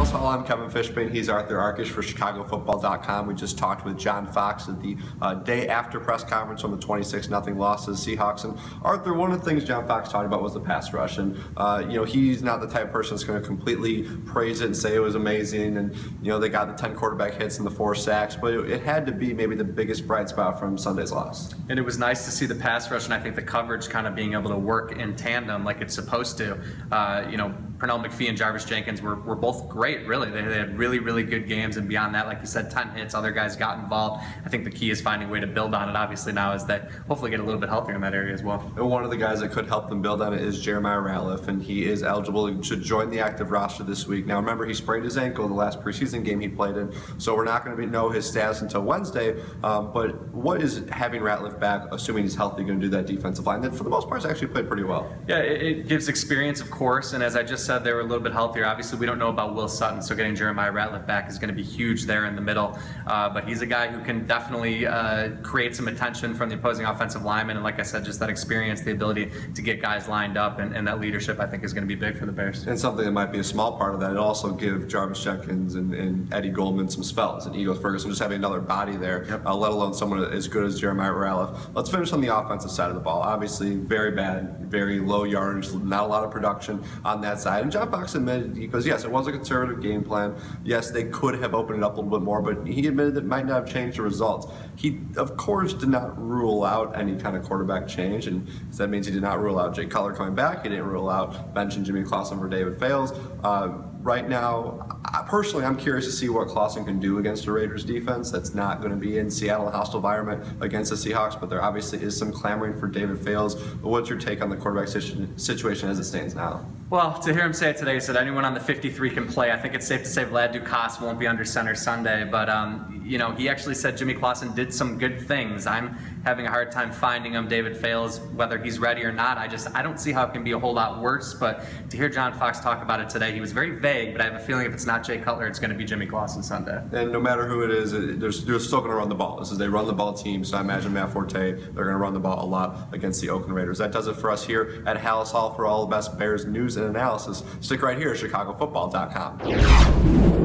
Halas Hall, I'm Kevin Fishbain. He's Arthur Arkush for ChicagoFootball.com. We just talked with John Fox at the day after press conference on the 26-0 loss to the Seahawks. And Arthur, one of the things John Fox talked about was the pass rush. And, he's not the type of person that's going to completely praise it and say it was amazing. And, they got the 10 quarterback hits and the 4 sacks. But it had to be maybe the biggest bright spot from Sunday's loss. And it was nice to see the pass rush, and I think the coverage kind of being able to work in tandem like it's supposed to. Pernell McPhee and Jarvis Jenkins were both great, really. They had really, really good games, and beyond that, like you said, 10 hits, other guys got involved. I think the key is finding a way to build on it, obviously, now is that hopefully get a little bit healthier in that area as well. And one of the guys that could help them build on it is Jeremiah Ratliff, and he is eligible to join the active roster this week. Now, remember, he sprained his ankle the last preseason game he played in, so we're not going to know his status until Wednesday, but what is having Ratliff back, assuming he's healthy, going to do that defensive line that, for the most part, has actually played pretty well? Yeah, it gives experience, of course, and as I just said, they were a little bit healthier. Obviously, we don't know about Will Sutton, so getting Jeremiah Ratliff back is going to be huge there in the middle. But he's a guy who can definitely create some attention from the opposing offensive lineman. And like I said, just that experience, the ability to get guys lined up, and that leadership, I think, is going to be big for the Bears. And something that might be a small part of that, it also give Jarvis Jenkins and Eddie Goldman some spells, and Ego Ferguson just having another body there, let alone someone as good as Jeremiah Ratliff. Let's finish on the offensive side of the ball. Obviously, very bad, very low yardage, not a lot of production on that side. And John Fox admitted, he goes, yes, it was a conservative game plan. Yes, they could have opened it up a little bit more, but he admitted that it might not have changed the results. He, of course, did not rule out any kind of quarterback change, and that means he did not rule out Jay Cutler coming back. He didn't rule out benching Jimmy Clausen for David Fales. Right now, personally, I'm curious to see what Clausen can do against the Raiders defense. That's not going to be in Seattle, a hostile environment against the Seahawks, but there obviously is some clamoring for David Fales. But what's your take on the quarterback situation as it stands now? Well, to hear him say it today, he said anyone on the 53 can play. I think it's safe to say Vlad Ducasse won't be under center Sunday, but he actually said Jimmy Clausen did some good things. I'm having a hard time finding him, David Fales, whether he's ready or not. I don't see how it can be a whole lot worse, but to hear John Fox talk about it today, he was very vague, but I have a feeling if it's not Jay Cutler, it's going to be Jimmy Clausen Sunday. And no matter who it is, they're still going to run the ball. This is a run the ball team, so I imagine Matt Forte, they're going to run the ball a lot against the Oakland Raiders. That does it for us here at Halas Hall. For all the best Bears news and analysis, stick right here at ChicagoFootball.com.